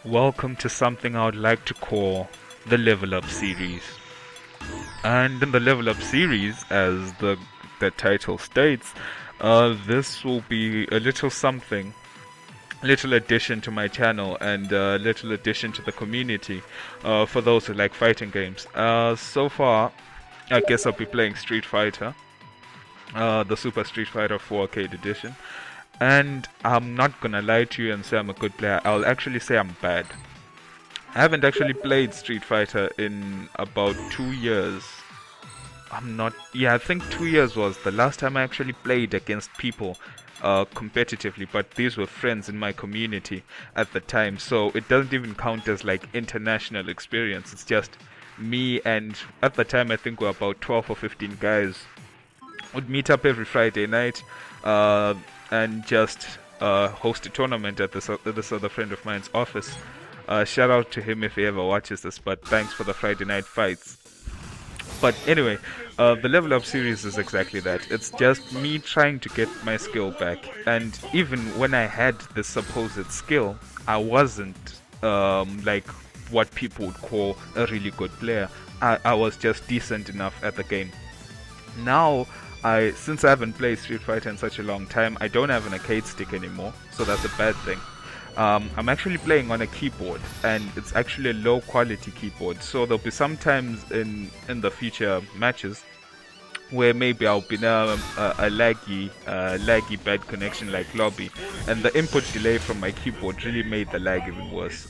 Welcome to something I would like to call the Level Up series. And in the Level Up series, as the title states, this will be a little something, little addition to my channel and a little addition to the community for those who like fighting games. So far, I guess I'll be playing Street Fighter, the Super Street Fighter 4 Arcade Edition. And I'm not gonna lie to you and say I'm a good player. I'll actually say I'm bad. I haven't actually played Street Fighter in about 2 years. I think 2 years was the last time I actually played against people competitively, but these were friends in my community at the time, so it doesn't even count as like international experience. It's just me, and at the time I think we're about 12 or 15 guys would meet up every Friday night and just host a tournament at this other friend of mine's office. Shout out to him if he ever watches this, but thanks for the Friday night fights. But anyway, the Level Up series is exactly that. It's just me trying to get my skill back. And even when I had this supposed skill, I wasn't like what people would call a really good player. I was just decent enough at the game. Now, since I haven't played Street Fighter in such a long time, I don't have an arcade stick anymore, so that's a bad thing. I'm actually playing on a keyboard, and it's actually a low quality keyboard, so there'll be some times in the future matches where maybe I'll be in a laggy bad connection like lobby, and the input delay from my keyboard really made the lag even worse.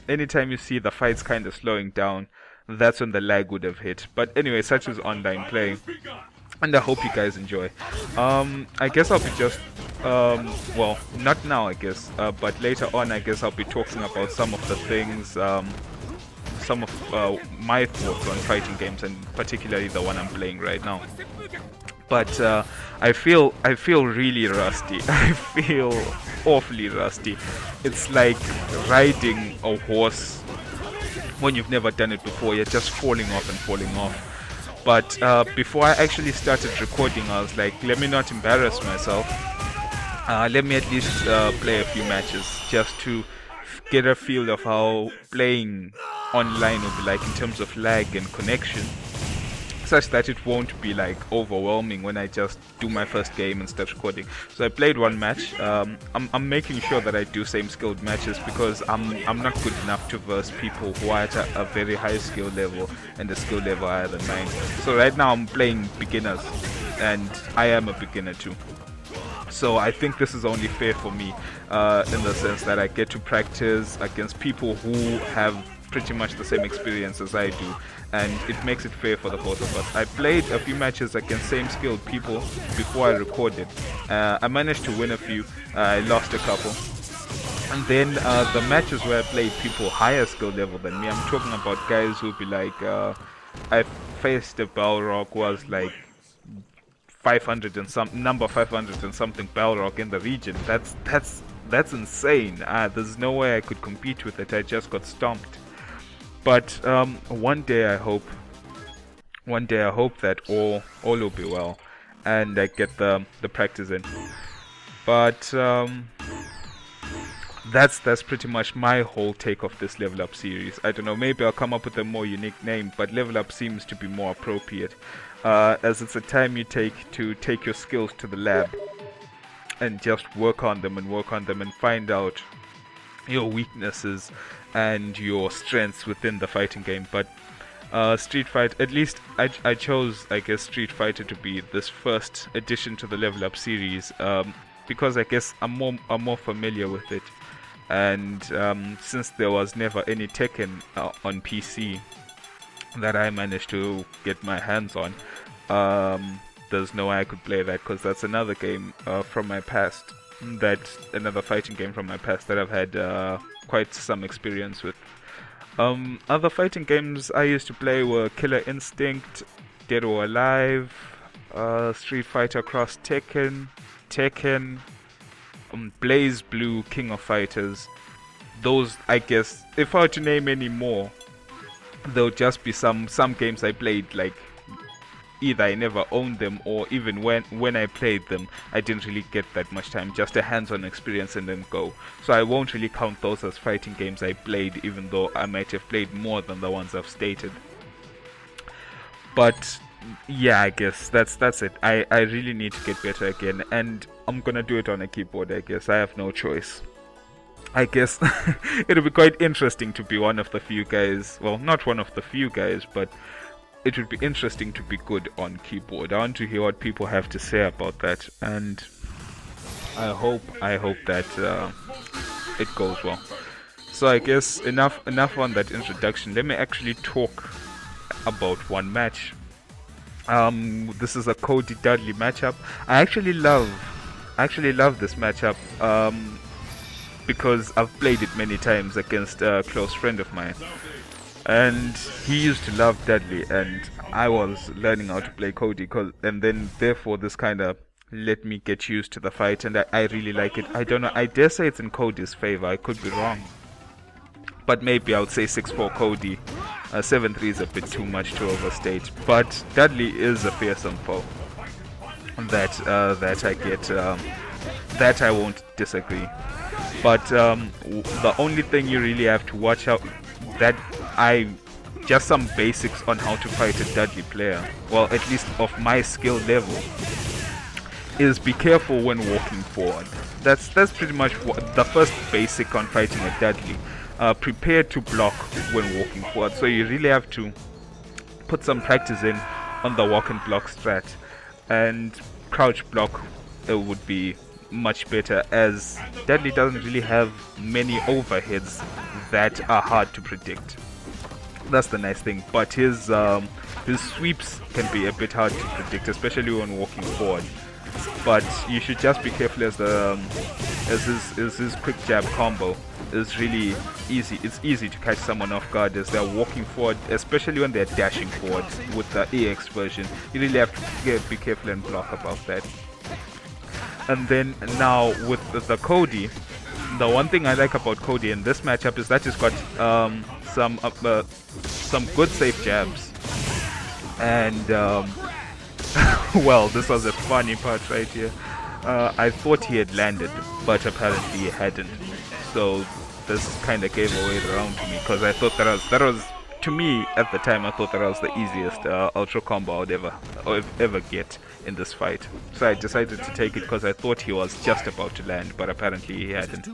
Anytime you see the fights kind of slowing down, that's when the lag would have hit. But anyway, such is online play, and I hope you guys enjoy. I guess I'll be just well, not now I guess, but later on I guess I'll be talking about some of the things, some of my thoughts on fighting games, and particularly the one I'm playing right now. But I feel really rusty. I feel awfully rusty. It's like riding a horse when you've never done it before. You're just falling off and falling off. But before I actually started recording, I was like, let me not embarrass myself. Let me at least play a few matches just to get a feel of how playing online will be like in terms of lag and connection, such that it won't be like overwhelming when I just do my first game and start recording. So I played one match. I'm making sure that I do same skilled matches because I'm not good enough to verse people who are at a very high skill level and a skill level higher than mine. So right now I'm playing beginners, and I am a beginner too. So I think this is only fair for me in the sense that I get to practice against people who have pretty much the same experience as I do, and it makes it fair for the both of us. I played a few matches against same skilled people before I recorded. I managed to win a few, I lost a couple. And then the matches where I played people higher skill level than me, I'm talking about guys who'll be like, I faced a Balrog who was like 500 and number 500 and something Balrog in the region. That's insane. There's no way I could compete with it. I just got stomped. But one day I hope that all will be well and I get the practice in. But that's pretty much my whole take of this Level Up series. I don't know, maybe I'll come up with a more unique name, but Level Up seems to be more appropriate, as it's a time you take to take your skills to the lab and just work on them and find out your weaknesses and your strengths within the fighting game. But Street Fighter, at least I chose, I guess, Street Fighter to be this first addition to the Level Up series, because I guess I'm more familiar with it, and since there was never any Tekken on PC that I managed to get my hands on, there's no way I could play that, because that's another game from my past, another fighting game from my past that I've had quite some experience with. Other fighting games I used to play were Killer Instinct, Dead or Alive, Street Fighter Cross Tekken, Blaze Blue, King of Fighters. Those, I guess, if I were to name any more, there'll just be some games I played like either I never owned them, or even when I played them, I didn't really get that much time, just a hands-on experience and then go. So I won't really count those as fighting games I played, even though I might have played more than the ones I've stated. But yeah, I guess that's it. I really need to get better again, and I'm gonna do it on a keyboard. I guess I have no choice. I guess it'll be quite interesting to be one of the few guys, well, not one of the few guys, but it would be interesting to be good on keyboard. I want to hear what people have to say about that, and I hope that it goes well. So I guess enough on that introduction. Let me actually talk about one match. This is a Cody Dudley matchup. I actually love this matchup because I've played it many times against a close friend of mine, and he used to love Dudley, and I was learning how to play Cody, and then therefore this kind of let me get used to the fight, and I really like it. I don't know, I dare say it's in Cody's favor. I could be wrong, but maybe I would say 6-4 Cody. 7-3 is a bit too much to overstate, but Dudley is a fearsome foe. That I get. That I won't disagree. But the only thing you really have to watch out, just some basics on how to fight a Dudley player, well, at least of my skill level, is be careful when walking forward. That's pretty much the first basic on fighting a Dudley. Prepare to block when walking forward. So you really have to put some practice in on the walk and block strat, and crouch block would be much better, as Dudley doesn't really have many overheads that are hard to predict. That's the nice thing, but his sweeps can be a bit hard to predict, especially when walking forward. But you should just be careful, as his quick jab combo is really easy. It's easy to catch someone off guard as they're walking forward, especially when they're dashing forward with the EX version. You really have to be careful and block about that. And then now with the Cody, the one thing I like about Cody in this matchup is that he's got some good safe jabs, and well, this was a funny part right here. I thought he had landed, but apparently he hadn't. So this kind of gave away the round to me, because I thought that was to me at the time, I thought that was the easiest ultra combo I would ever get in this fight. So I decided to take it because I thought he was just about to land, but apparently he hadn't.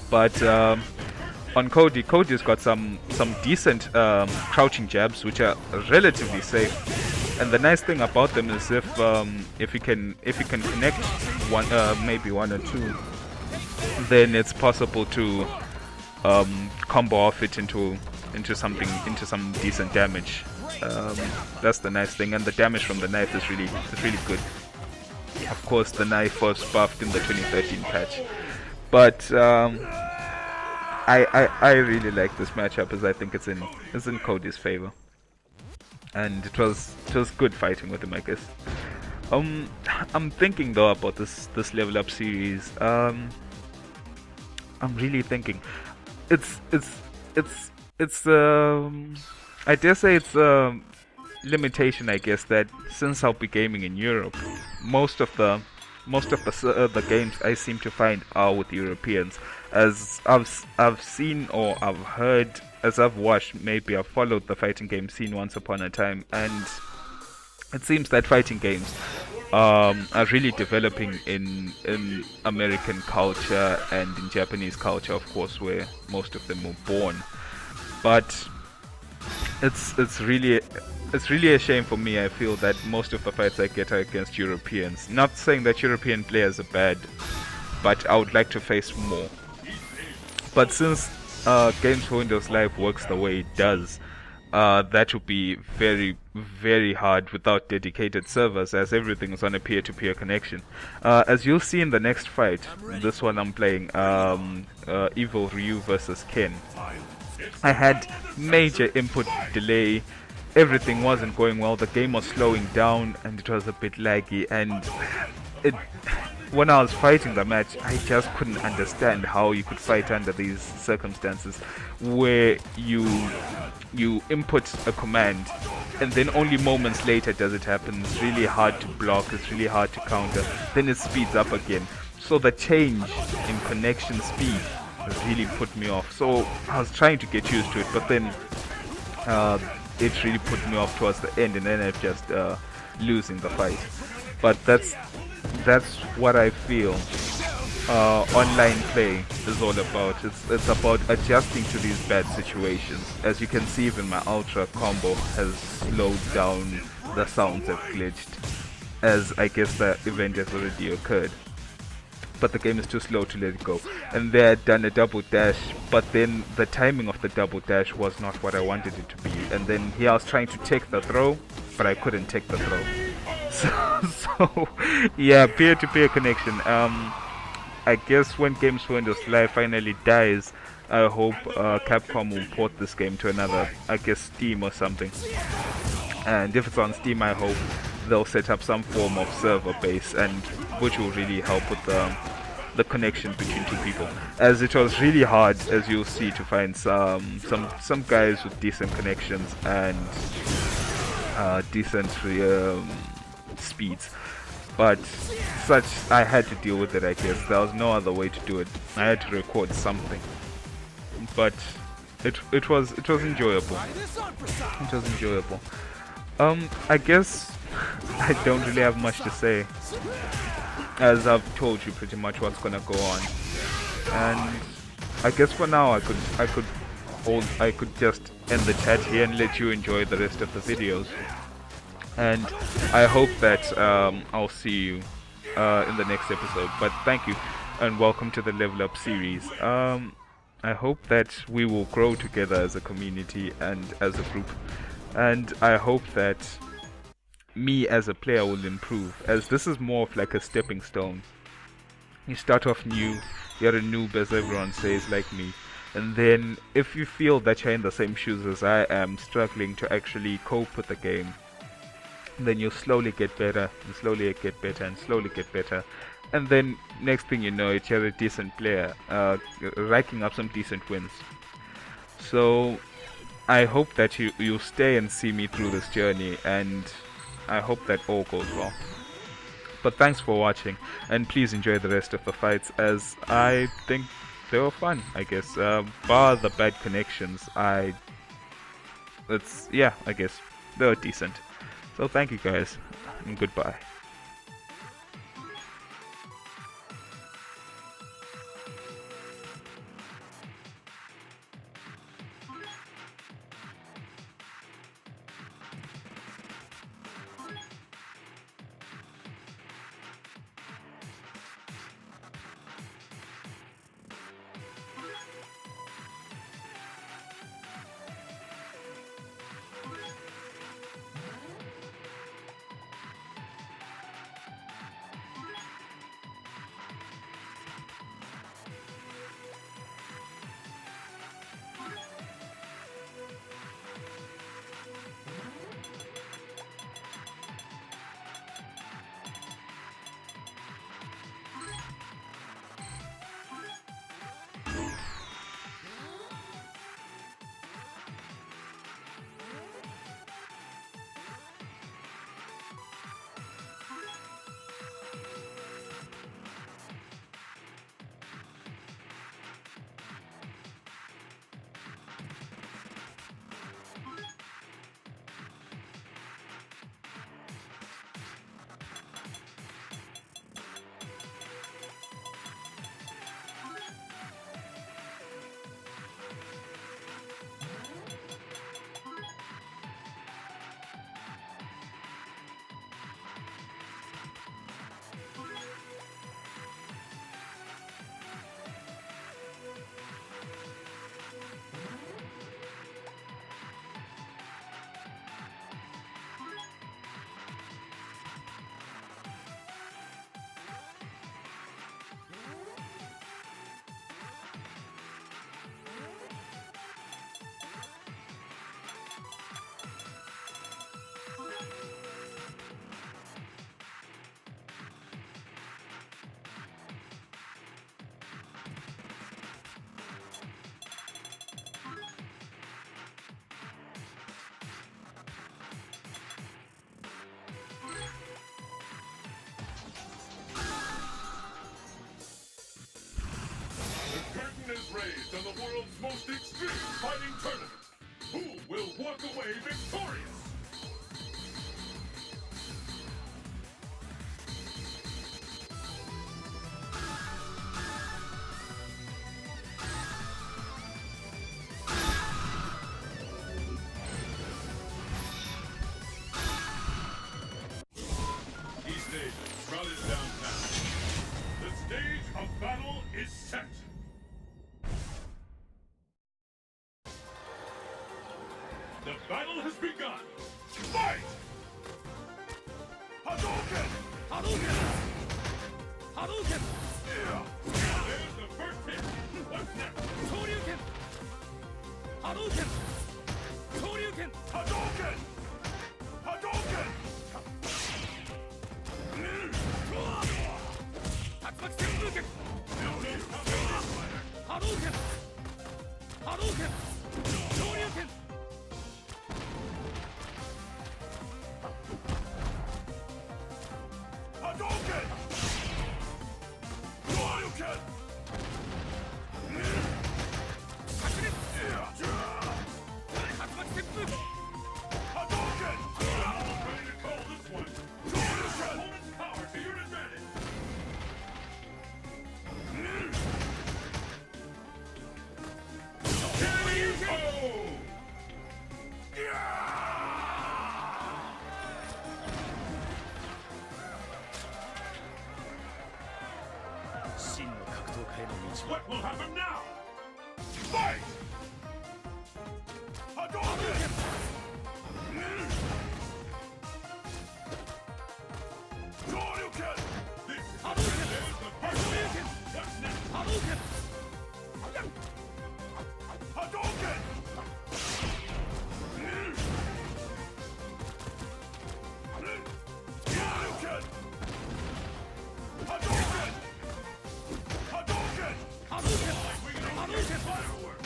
But on Cody's got some decent crouching jabs, which are relatively safe. And the nice thing about them is if you can connect maybe one or two, then it's possible to combo off it into some decent damage. That's the nice thing, and the damage from the knife is really good. Of course, the knife was buffed in the 2013 patch, but I really like this matchup, as I think it's in Cody's favor, and it was good fighting with him, I guess. I'm thinking though about this level up series. I'm really thinking it's I dare say it's a limitation, I guess, that since I'll be gaming in Europe, most of the games I seem to find are with Europeans. As I've seen, or I've heard, as I've watched, maybe I've followed the fighting game scene once upon a time, and it seems that fighting games are really developing in American culture and in Japanese culture, of course, where most of them were born. But it's really a shame for me. I feel that most of the fights I get are against Europeans. Not saying that European players are bad, but I would like to face more. But since Games for Windows Live works the way it does, that would be very, very hard without dedicated servers, as everything is on a peer-to-peer connection. As you'll see in the next fight, this one I'm playing, Evil Ryu versus Ken, I had major input delay. Everything wasn't going well. The game was slowing down, and it was a bit laggy, and when I was fighting the match, I just couldn't understand how you could fight under these circumstances, where you input a command, and then only moments later does it happen. It's really hard to block. It's really hard to counter. Then it speeds up again. So the change in connection speed really put me off. So I was trying to get used to it, but then it really put me off towards the end, and then I just losing the fight. But that's what I feel online play is all about. It's about adjusting to these bad situations. As you can see, even my ultra combo has slowed down. The sounds have glitched, as I guess the event has already occurred. But the game is too slow to let it go. And they had done a double dash, but then the timing of the double dash was not what I wanted it to be. And then here I was trying to take the throw, but I couldn't take the throw. So yeah, peer-to-peer connection. I guess when Games Windows Live finally dies, I hope Capcom will port this game to another, I guess Steam or something. And if it's on Steam, I hope they'll set up some form of server base, and which will really help with the connection between two people. As it was really hard, as you'll see, to find some guys with decent connections and decent speeds. But such, I had to deal with it, I guess. There was no other way to do it. I had to record something. But it was enjoyable. It was enjoyable. I guess I don't really have much to say, as I've told you pretty much what's gonna go on. And I guess for now I could just end the chat here and let you enjoy the rest of the videos. And I hope that I'll see you in the next episode. But thank you, and welcome to the Level Up series. I hope that we will grow together as a community and as a group. And I hope that me as a player will improve, as this is more of like a stepping stone. You start off new, you're a noob, as everyone says, like me. And then if you feel that you're in the same shoes as I am, struggling to actually cope with the game, then you slowly get better, and slowly get better, and slowly get better. And then next thing you know, you're a decent player, racking up some decent wins. So I hope that you stay and see me through this journey, and I hope that all goes well. But thanks for watching, and please enjoy the rest of the fights, as I think they were fun, I guess. Bar the bad connections, I guess they were decent. So thank you guys, and goodbye. the world's most extreme fighting tournament. Who will walk away victorious? East Asia, crowded downtown. The stage of battle is set. The battle has begun. Fight! Hadouken! Hadouken! Hadouken! There's the first hit. What's next? Shoryuken! Hadouken! Shoryuken! Hadouken! Hadouken! Tatsumaki Senpuken! Hadouken! Hadouken! Shoryuken! Hadouken! Shoryuken! Tatsumaki Senpuken! Hadouken! I'm ready to call this one. Shoryuken! Opponent's power to your advantage. What will happen now? Fight! Hadouken! Shoryuken! This is the first hit. What's next? Hadouken! Hadouken! Shoryuken! Hadouken! Hadouken! Hadouken! Hadouken! Firework!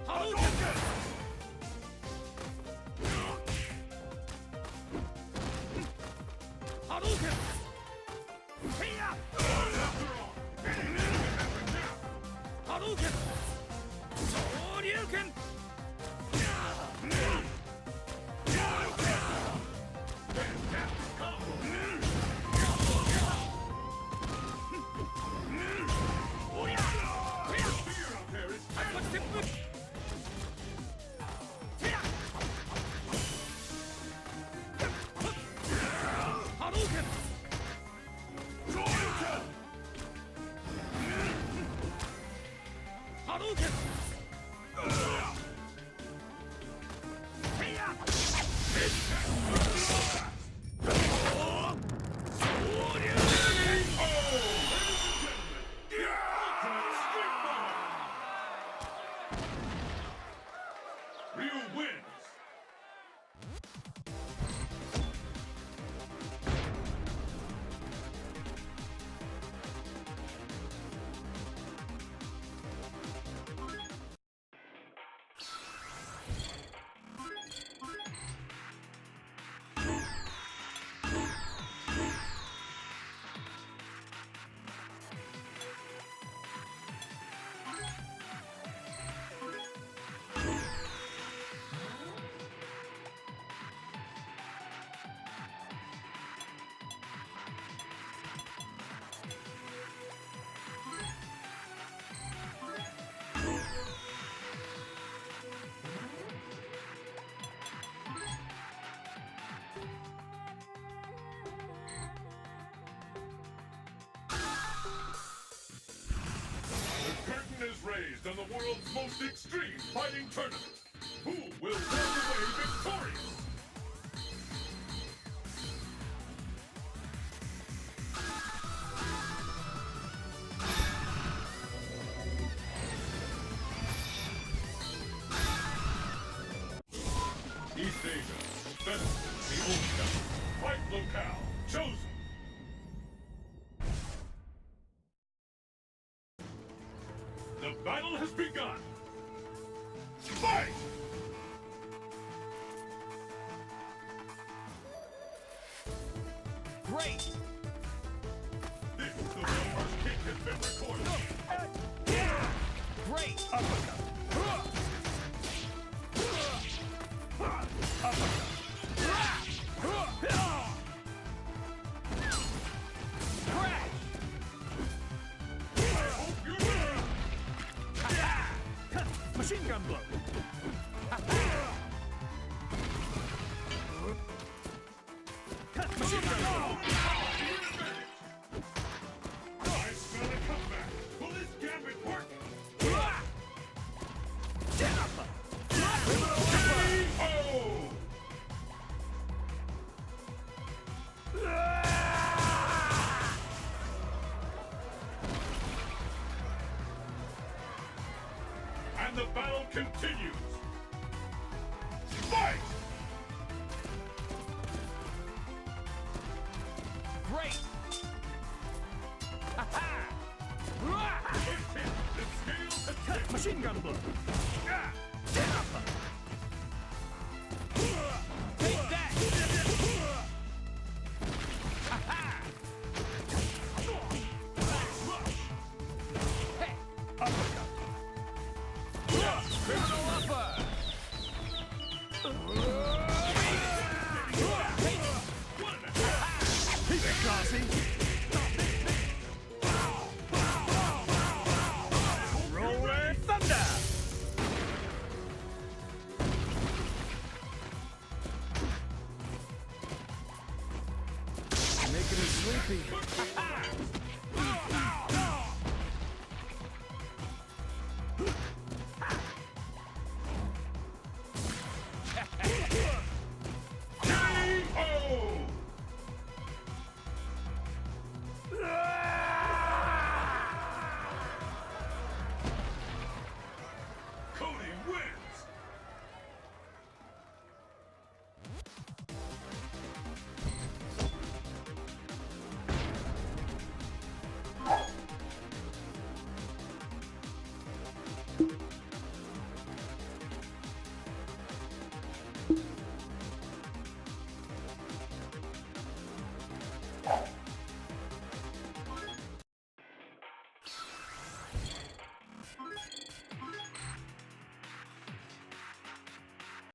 Hadouken! Hadouken! Heya! Hadouken! Shoryuken! Fantastic combo! Fear out there is Hadouken! Shoryuken! Hadouken! Ryu wins! Is raised on the world's most extreme fighting tournament. Who will walk away victorious? East Asia, best the old town. Fight locale chosen. The battle has begun! Fight! Great! This is the way our kick has been recorded. Great! Machine gun blow. Machine gun blow. I smell a comeback. Will this gambit work? KO! And the battle continues. Fight! Great! The scales have tipped. Machine gun blow. Take that! Hey! Uppercut! Criminal upper! Keep it classy! Rolling thunder! Making it sleepy. KO! Cody wins!